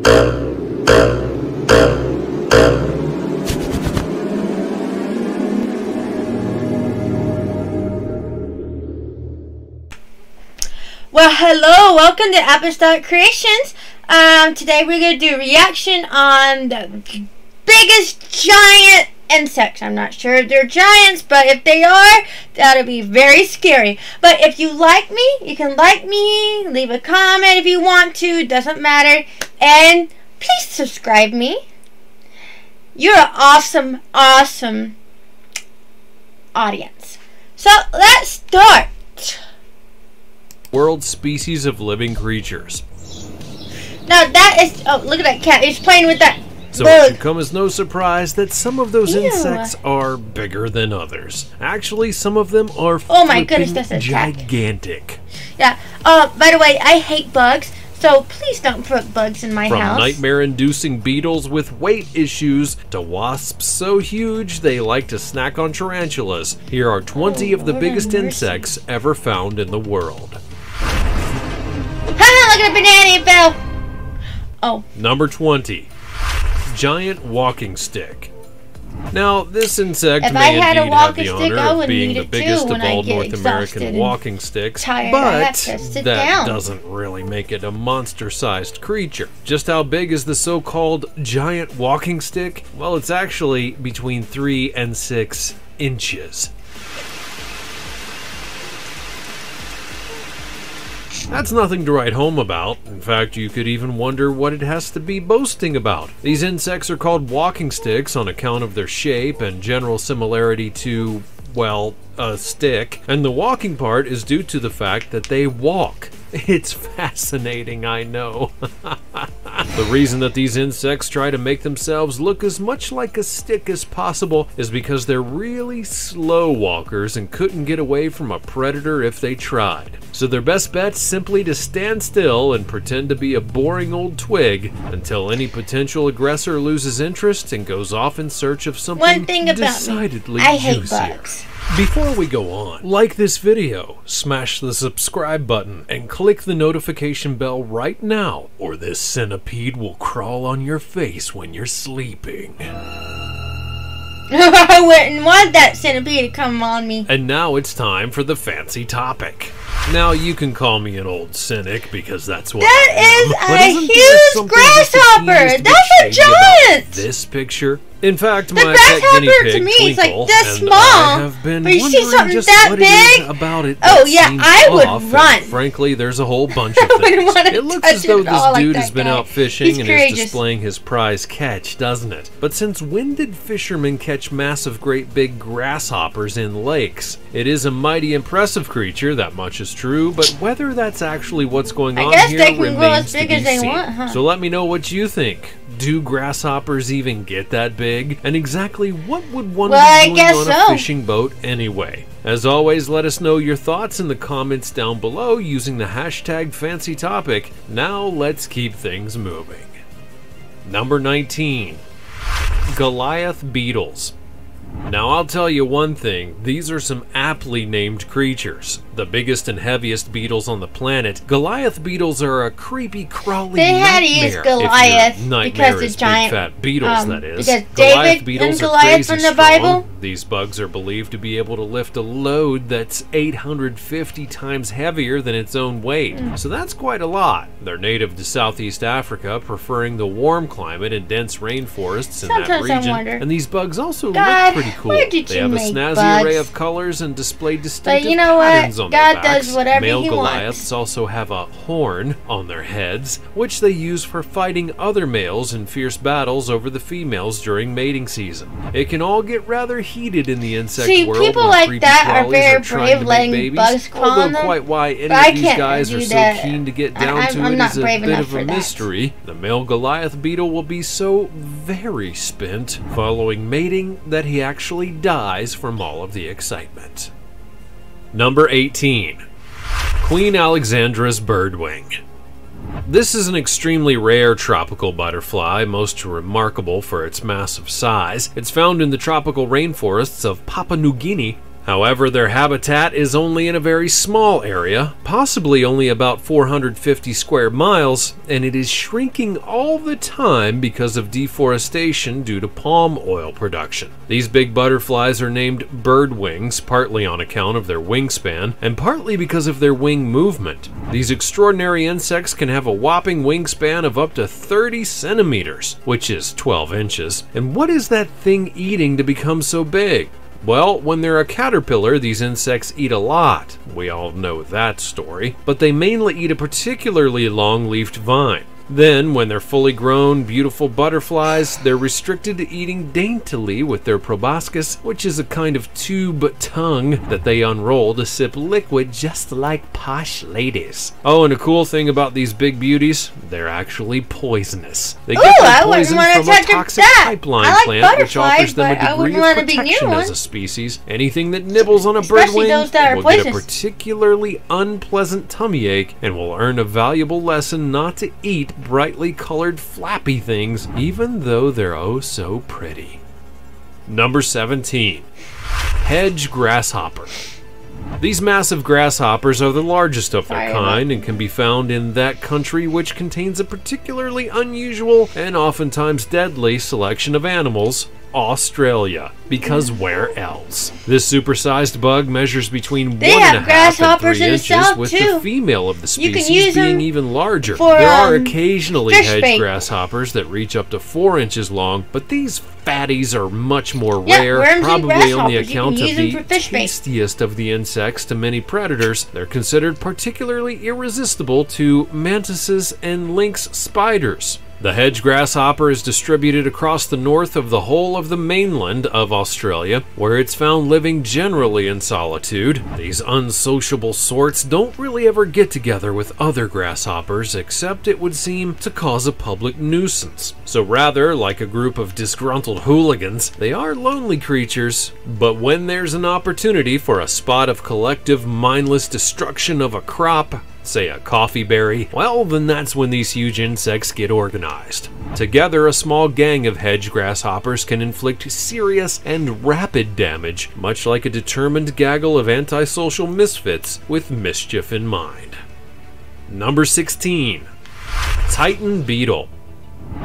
Well, hello, welcome to Apostolic Creations. Today we're going to do a reaction on the biggest giant insects. I'm not sure if they're giants, but if they are, that'll be very scary. But if you like me, you can like me, leave a comment if you want to, doesn't matter. And please subscribe me. You're an awesome, awesome audience. So let's start. World species of living creatures. Now that is, oh, look at that cat. He's playing with that So bug. it should come as no surprise that some of those Ew. insects are bigger than others. Actually, some of them are Oh my goodness, that's a cat. gigantic. Yeah. By the way, I hate bugs, so please don't put bugs in my From house. nightmare-inducing beetles with weight issues to wasps so huge they like to snack on tarantulas, here are 20 of the Lord biggest have mercy. insects ever found in the world. Haha, look at the banana, it fell. Oh. Number 20. Giant walking stick. Now, this insect If I may had a indeed have walking the stick, honor I of would being need the it biggest too of when I all get North exhausted American and walking sticks, tired. I but have to sit that down. doesn't really make it a monster-sized creature. Just how big is the so-called giant walking stick? Well, it's actually between 3 and 6 inches. That's nothing to write home about. In fact, you could even wonder what it has to be boasting about. These insects are called walking sticks on account of their shape and general similarity to, well, a stick. And the walking part is due to the fact that they walk. It's fascinating, I know. The reason that these insects try to make themselves look as much like a stick as possible is because they're really slow walkers and couldn't get away from a predator if they tried. So their best bet's simply to stand still and pretend to be a boring old twig until any potential aggressor loses interest and goes off in search of something One thing about decidedly me, I hate juicier. bugs. Before we go on, like this video, smash the subscribe button, and click the notification bell right now, or this centipede will crawl on your face when you're sleeping. I wouldn't want that centipede to come on me. And now it's time for the fancy topic. Now you can call me an old cynic because that's what I am. That But is isn't a there huge something just the grasshopper! teeniest bit That's a shady about giant! This picture. In fact, The my pet guinea grasshopper pig to me is like Twinkle this and small, I have been but you see wondering something just that what big? it is about it Oh, that yeah, seems I would off, and run. frankly, there's a whole bunch of I wouldn't things. wanna It looks touch as though it at this all like dude that has been guy. out fishing He's and courageous. is displaying his prize catch, doesn't it? But since when did fishermen catch massive, great big grasshoppers in lakes? It is a mighty impressive creature, that much is true, but whether that's actually what's going on guess here they can grow remains as to big be as they seen. want, huh? So let me know what you think. Do grasshoppers even get that big? And exactly what would one Well, I be doing guess on a so. fishing boat anyway? As always, let us know your thoughts in the comments down below using the hashtag #FancyTopic. Now let's keep things moving. Number 19. Goliath beetles. Now I'll tell you one thing, these are some aptly named creatures. The biggest and heaviest beetles on the planet, Goliath beetles are a creepy, crawly They had to nightmare. use Goliath If your nightmare because the is giant, big fat beetles, that is. because Goliath David beetles and are Goliath crazy from the strong. Bible? These bugs are believed to be able to lift a load that's 850 times heavier than its own weight. So that's quite a lot. They're native to Southeast Africa, preferring the warm climate and dense rainforests in that Sometimes I region. wonder, And these bugs also God, look pretty cool. where did They you have a make snazzy bugs? array of colors and display distinctive you know what? patterns on God their backs. does whatever Male he Goliaths wants. also have a horn on their heads, which they use for fighting other males in fierce battles over the females during mating season. It can all get rather heated in the insect See, world people when like creepy that are crawlies very trying brave to make letting babies, bugs crawl although on them, quite why any but I of these can't guys are do so that. keen to get down to I'm it not is a brave bit enough of for a that. mystery. The male Goliath beetle will be so very spent following mating that he actually dies from all of the excitement. Number 18. Queen Alexandra's birdwing. This is an extremely rare tropical butterfly, most remarkable for its massive size. It's found in the tropical rainforests of Papua New Guinea However, their habitat is only in a very small area, possibly only about 450 square miles, and it is shrinking all the time because of deforestation due to palm oil production. These big butterflies are named birdwings, partly on account of their wingspan, and partly because of their wing movement. These extraordinary insects can have a whopping wingspan of up to 30 centimeters, which is 12 inches. And what is that thing eating to become so big? Well, when they're a caterpillar, these insects eat a lot. We all know that story. But they mainly eat a particularly long-leafed vine. Then, when they're fully grown, beautiful butterflies, they're restricted to eating daintily with their proboscis, which is a kind of tube tongue that they unroll to sip liquid just like posh ladies. Oh, and a cool thing about these big beauties, they're actually poisonous. They get their poison from a toxic pipeline plant, which offers them a degree of protection as a species. Anything that nibbles on a birdwing will get a particularly unpleasant tummy ache and will earn a valuable lesson not to eat brightly colored flappy things, even though they're oh so pretty. Number 17. Hedge grasshopper. These massive grasshoppers are the largest of their kind and can be found in that country which contains a particularly unusual and oftentimes deadly selection of animals, Australia. Because where else? This supersized bug measures between 1.5 and 3 inches, with the female of the species being even larger. There are occasionally hedge grasshoppers that reach up to 4 inches long, but these fatties are much more rare, probably on the account of the tastiest of the insects to many predators. They're considered particularly irresistible to mantises and lynx spiders. The hedge grasshopper is distributed across the north of the whole of the mainland of Australia, where it's found living generally in solitude. These unsociable sorts don't really ever get together with other grasshoppers, except it would seem to cause a public nuisance. So rather, like a group of disgruntled hooligans, they are lonely creatures, but when there's an opportunity for a spot of collective mindless destruction of a crop, say a coffee berry, well, then that's when these huge insects get organized. Together, a small gang of hedge grasshoppers can inflict serious and rapid damage, much like a determined gaggle of antisocial misfits with mischief in mind. Number 16. Titan beetle.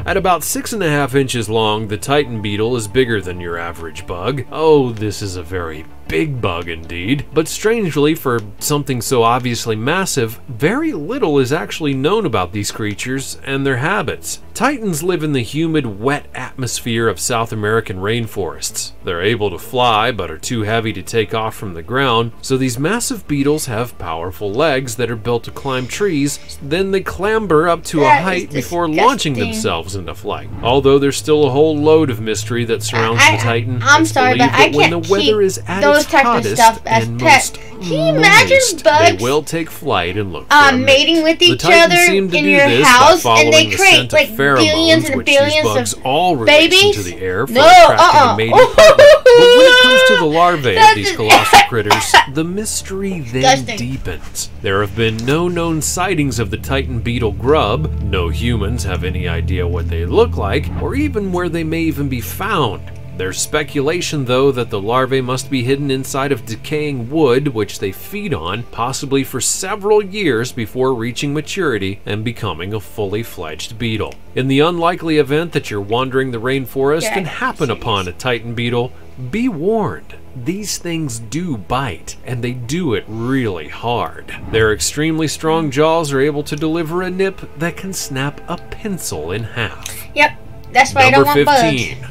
At about 6.5 inches long, the Titan beetle is bigger than your average bug. Oh, this is a very big bug indeed. But strangely, for something so obviously massive, very little is actually known about these creatures and their habits. Titans live in the humid, wet atmosphere of South American rainforests. They're able to fly, but are too heavy to take off from the ground, so these massive beetles have powerful legs that are built to climb trees, then they clamber up to a height before launching themselves into flight. Although there's still a whole load of mystery that surrounds the Titan, it's believed that when the weather is at its hottest and most can you imagine bugs? They will take flight and look for mating with each other in your house, and they create like billions and billions of babies into the air for attracting a mating partner. But when it comes to the larvae of these colossal critters, the mystery then deepens. There have been no known sightings of the Titan beetle grub. No humans have any idea what they look like, or even where they may even be found. There's speculation, though, that the larvae must be hidden inside of decaying wood, which they feed on, possibly for several years before reaching maturity and becoming a fully fledged beetle. In the unlikely event that you're wandering the rainforest and happen upon a Titan beetle, be warned. These things do bite, and they do it really hard. Their extremely strong jaws are able to deliver a nip that can snap a pencil in half. Yep, that's why I don't want bugs. Number 15.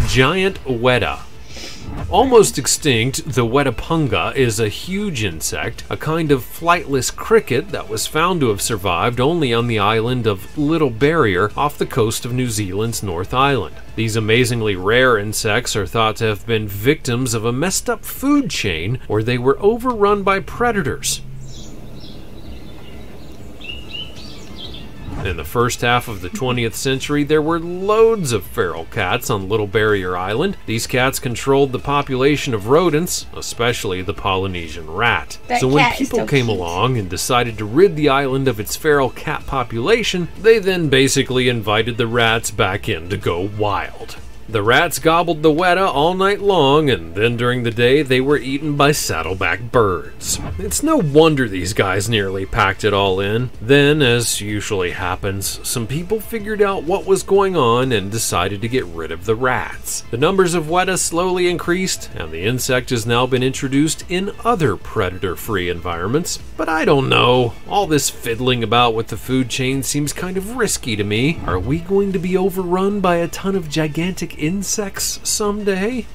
Giant weta. Almost extinct, the wetapunga is a huge insect, a kind of flightless cricket that was found to have survived only on the island of Little Barrier off the coast of New Zealand's North Island. These amazingly rare insects are thought to have been victims of a messed up food chain where they were overrun by predators. In the first half of the 20th century, there were loads of feral cats on Little Barrier Island. These cats controlled the population of rodents, especially the Polynesian rat. So when people came along and decided to rid the island of its feral cat population, they then basically invited the rats back in to go wild. The rats gobbled the weta all night long, and then during the day they were eaten by saddleback birds. It's no wonder these guys nearly packed it all in. Then, as usually happens, some people figured out what was going on and decided to get rid of the rats. The numbers of weta slowly increased, and the insect has now been introduced in other predator-free environments. But I don't know, all this fiddling about with the food chain seems kind of risky to me. Are we going to be overrun by a ton of gigantic insects someday?